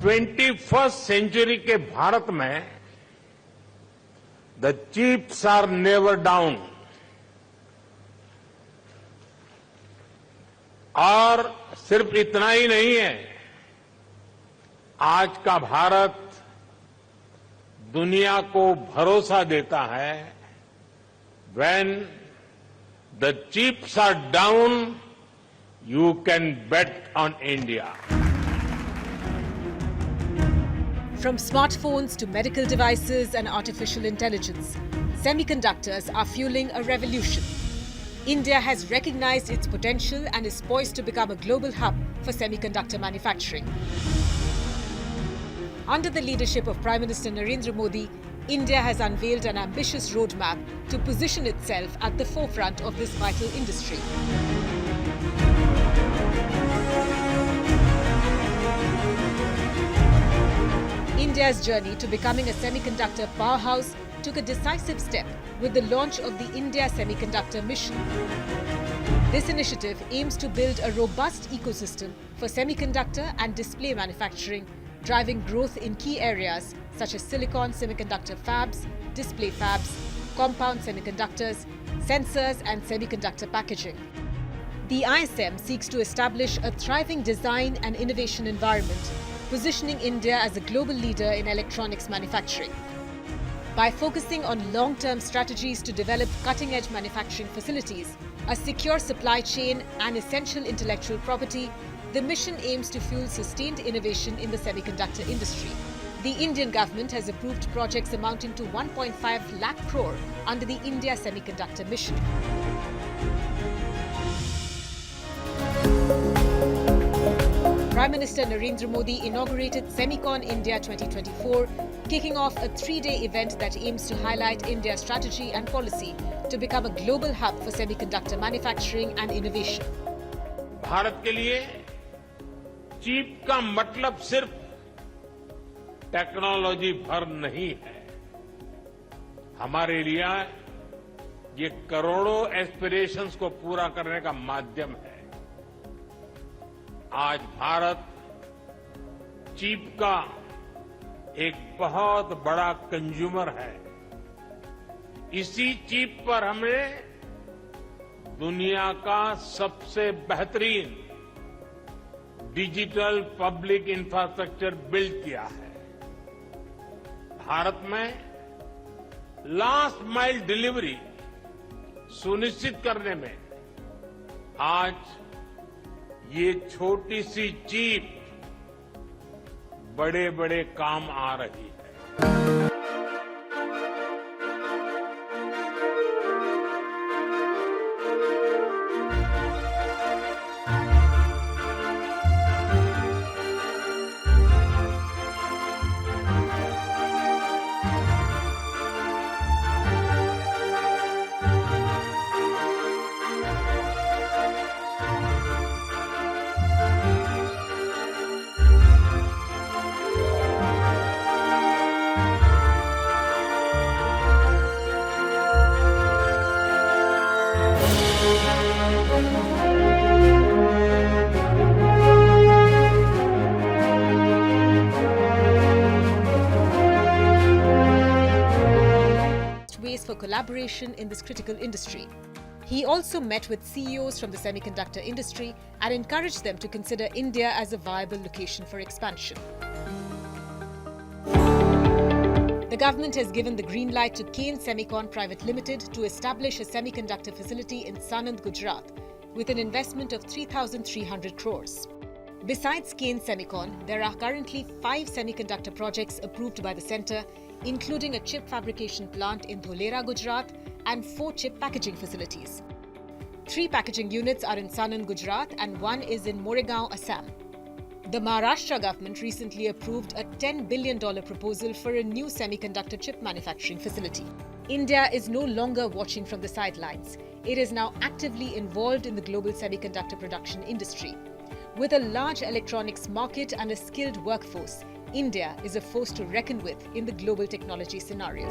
21st century के भारत में the chips are never down और सिर्फ इतना ही नहीं है, आज का भारत दुनिया को भरोसा देता है, when the chips are down you can bet on India. From smartphones to medical devices and artificial intelligence, semiconductors are fueling a revolution. India has recognized its potential and is poised to become a global hub for semiconductor manufacturing. Under the leadership of Prime Minister Narendra Modi, India has unveiled an ambitious roadmap to position itself at the forefront of this vital industry. India's journey to becoming a semiconductor powerhouse took a decisive step with the launch of the India Semiconductor Mission. This initiative aims to build a robust ecosystem for semiconductor and display manufacturing, driving growth in key areas such as silicon semiconductor fabs, display fabs, compound semiconductors, sensors and semiconductor packaging. The ISM seeks to establish a thriving design and innovation environment, positioning India as a global leader in electronics manufacturing. By focusing on long-term strategies to develop cutting-edge manufacturing facilities, a secure supply chain and essential intellectual property, the mission aims to fuel sustained innovation in the semiconductor industry. The Indian government has approved projects amounting to 1.5 lakh crore under the India Semiconductor Mission. Prime Minister Narendra Modi inaugurated Semicon India 2024, kicking off a 3-day event that aims to highlight India's strategy and policy to become a global hub for semiconductor manufacturing and innovation. Bharat के लिए chip का मतलब सिर्फ technology भर नहीं है, हमारे लिए ये करोड़ों एस्पिरेशंस को पूरा करने का माध्यम है। आज भारत चिप का एक बहुत बड़ा कंज्यूमर है। इसी चिप पर हमने दुनिया का सबसे बेहतरीन डिजिटल पब्लिक इंफ्रास्ट्रक्चर बिल्ड किया है। भारत में लास्ट माइल डिलीवरी सुनिश्चित करने में आज ये छोटी सी चिप बड़े बड़े काम आ रही है। Ways for collaboration in this critical industry. He also met with CEOs from the semiconductor industry and encouraged them to consider India as a viable location for expansion. The government has given the green light to Kane Semicon Private Limited to establish a semiconductor facility in Sanand, Gujarat, with an investment of 3,300 crores. Besides Kane Semicon, there are currently 5 semiconductor projects approved by the centre, including a chip fabrication plant in Dholera, Gujarat, and 4 chip packaging facilities. 3 packaging units are in Sanand, Gujarat, and 1 is in Moregaon, Assam. The Maharashtra government recently approved a $10 billion proposal for a new semiconductor chip manufacturing facility. India is no longer watching from the sidelines. It is now actively involved in the global semiconductor production industry. With a large electronics market and a skilled workforce, India is a force to reckon with in the global technology scenario.